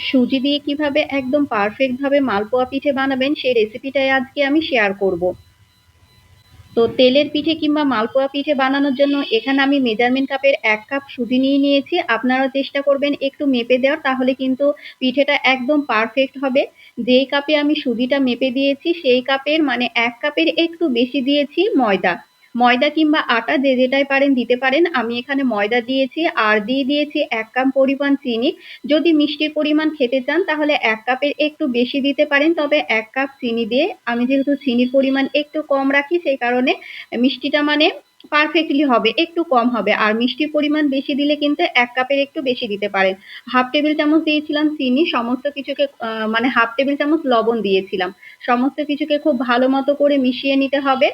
সুজি দিয়ে কিভাবে একদম পারফেক্ট ভাবে মালপোয়া পিঠে বানাবেন সেই রেসিপিটাই আজকে আমি শেয়ার করব। তো তেলের পিঠে কিংবা মালপোয়া পিঠে বানানোর জন্য এখানে আমি মেজারমেন্ট কাপের 1 কাপ সুজি নিয়ে নিয়েছি। আপনারাও চেষ্টা করবেন একটু মেপে দেওয়ার, তাহলে কিন্তু পিঠেটা একদম পারফেক্ট হবে। যেই কাপে আমি সুজিটা মেপে দিয়েছি সেই কাপের মানে 1 কাপের একটু বেশি দিয়েছি ময়দা। ময়দা কিংবা আটা যে যেটাই পারেন দিতে পারেন। আমি এখানে ময়দা দিয়েছি আর দিয়ে দিয়েছি 1 কাপ পরিমাণ চিনি। যদি মিষ্টির পরিমাণ খেতে চান তাহলে 1 কাপের একটু বেশি দিতে পারেন, তবে 1 কাপ চিনি দিয়ে আমি যেহেতু চিনির পরিমাণ একটু কম রাখি সেই কারণে মিষ্টিটা মানে পারফেক্টলি হবে, একটু কম হবে। আর মিষ্টির পরিমাণ বেশি দিলে কিন্তু 1 কাপের একটু বেশি দিতে পারেন। হাফ টেবিল চামচ দিয়েছিলাম চিনি, সমস্ত কিছুকে মানে হাফ টেবিল চামচ লবণ দিয়েছিলাম। সমস্ত কিছুকে খুব ভালো মতো করে মিশিয়ে নিতে হবে।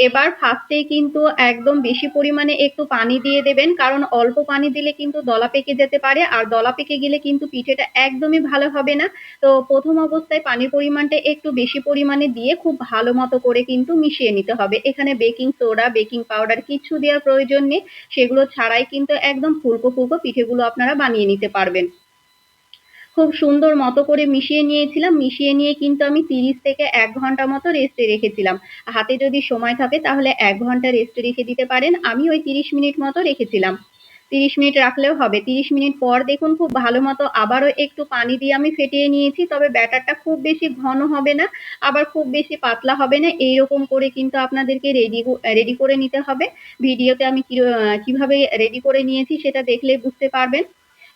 এবার ফার্স্টেই কিন্তু একদম বেশি পরিমাণে একটু পানি দিয়ে দেবেন, কারণ অল্প পানি দিলে কিন্তু দলা পেকে যেতে পারে, আর দলা পেকে গেলে কিন্তু পিঠেটা একদমই ভালো হবে না। তো প্রথম অবস্থায় পানির পরিমাণটা একটু বেশি পরিমাণে দিয়ে খুব ভালো মতো করে কিন্তু মিশিয়ে নিতে হবে। এখানে বেকিং সোডা, বেকিং পাউডার কিচ্ছু দেওয়ার প্রয়োজন নেই। সেগুলো ছাড়াই কিন্তু একদম ফুলকো ফুলকো পিঠেগুলো আপনারা বানিয়ে নিতে পারবেন। খুব সুন্দর মতো করে মিশিয়ে নিয়েছিলাম। মিশিয়ে নিয়ে কিন্তু আমি 30 থেকে 1 ঘন্টা মতো রেস্টে রেখেছিলাম। হাতে যদি সময় থাকে তাহলে 1 ঘন্টা রেস্টে রেখে দিতে পারেন। আমি ওই 30 মিনিট মতো রেখেছিলাম। 30 মিনিট রাখলেও হবে। 30 মিনিট পর দেখুন খুব ভালো মতো আবারও একটু পানি দিয়ে আমি ফেটিয়ে নিয়েছি। তবে ব্যাটারটা খুব বেশি ঘন হবে না, আবার খুব বেশি পাতলা হবে না। এইরকম করে কিন্তু আপনাদেরকে রেডি করে নিতে হবে। ভিডিওতে আমি কিভাবে রেডি করে নিয়েছি সেটা দেখলে বুঝতে পারবেন।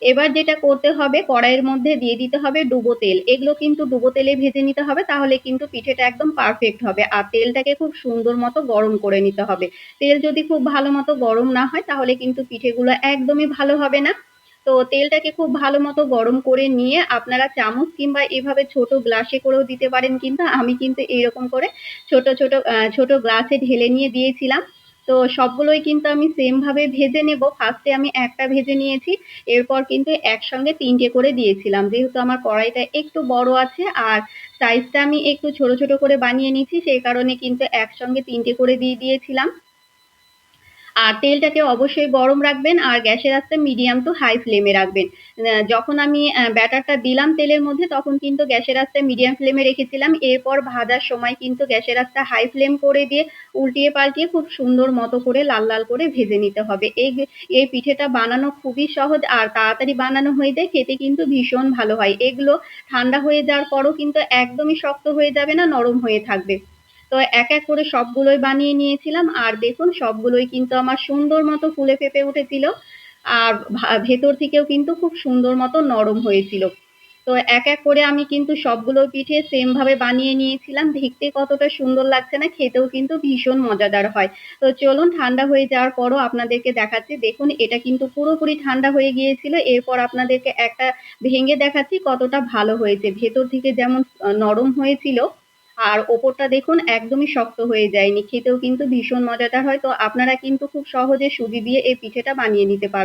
এবার যেটা করতে হবে, কড়াইয়ের মধ্যে দিয়ে দিতে হবে ডুবো তেল। এগুলো কিন্তু ডুবো তেলে ভেজে নিতে হবে, তাহলে কিন্তু পিঠেটা একদম পারফেক্ট হবে। আর তেলটাকে খুব সুন্দর মতো গরম করে নিতে হবে। তেল যদি খুব ভালো মতো গরম না হয় তাহলে কিন্তু পিঠেগুলো একদমই ভালো হবে না। তো তেলটাকে খুব ভালো মতো গরম করে নিয়ে আপনারা চামচ কিংবা এভাবে ছোট গ্লাসে করেও দিতে পারেন, কিন্তু আমি কিন্তু এইরকম করে ছোট গ্লাসে ঢেলে নিয়ে দিয়েছিলাম। তো সবগুলোই কিন্তু আমি সেম ভাবে ভেজে নেব। ফার্স্টে আমি একটা ভেজে নিয়েছি, এরপর কিন্তু একসঙ্গে 3টে করে দিয়েছিলাম। যেহেতু আমার কড়াইটা একটু বড় আছে আর সাইজটা আমি একটু ছোট ছোট করে বানিয়ে নিয়েছি, সেই কারণে কিন্তু একসঙ্গে 3টে করে দিয়ে দিয়েছিলাম। আর তেলটাকে অবশ্যই গরম রাখবেন আর গ্যাসের আঁচটা মিডিয়াম টু হাই ফ্লেমে রাখবেন। যখন আমি ব্যাটারটা দিলাম তেলের মধ্যে তখন কিন্তু গ্যাসের আঁচটা মিডিয়াম ফ্লেমে রেখেছিলাম। এরপর ভাজার সময় কিন্তু গ্যাসের আঁচটা হাই ফ্লেম করে দিয়ে উল্টিয়ে পাল্টিয়ে খুব সুন্দর মতো করে লাল লাল করে ভেজে নিতে হবে। এই পিঠেটা বানানো খুবই সহজ আর তাড়াতাড়ি বানানো হয়ে যায়, খেতে কিন্তু ভীষণ ভালো হয়। এগুলো ঠান্ডা হয়ে যাওয়ার পরও কিন্তু একদমই শক্ত হয়ে যাবে না, নরম হয়ে থাকবে। তো এক এক করে সবগুলোই বানিয়ে নিয়েছিলাম আর দেখুন সবগুলোই কিন্তু আমার সুন্দর মতো ফুলে ফেঁপে উঠেছিল। আর ভেতর থেকেও কিন্তু খুব সুন্দর মতো নরম হয়েছিল। তো এক এক করে আমি কিন্তু সবগুলো পিঠে সেম ভাবে বানিয়ে নিয়েছিলাম। দেখতে কতটা সুন্দর লাগছে না, খেতেও কিন্তু ভীষণ মজাদার হয়। তো চলুন ঠান্ডা হয়ে যাওয়ার পরও আপনাদেরকে দেখাচ্ছি। দেখুন এটা কিন্তু পুরোপুরি ঠান্ডা হয়ে গিয়েছিল। এরপর আপনাদেরকে একটা ভেঙে দেখাচ্ছি কতটা ভালো হয়েছে। ভেতর থেকে যেমন নরম হয়েছিল আর ওপরটা দেখুন একদমই শক্ত হয়ে যায়নি। খেতেও কিন্তু ভীষণ মজাদার হয়। তো আপনারা কিন্তু খুব সহজে সুজি দিয়ে এই পিঠেটা বানিয়ে নিতে পারবেন।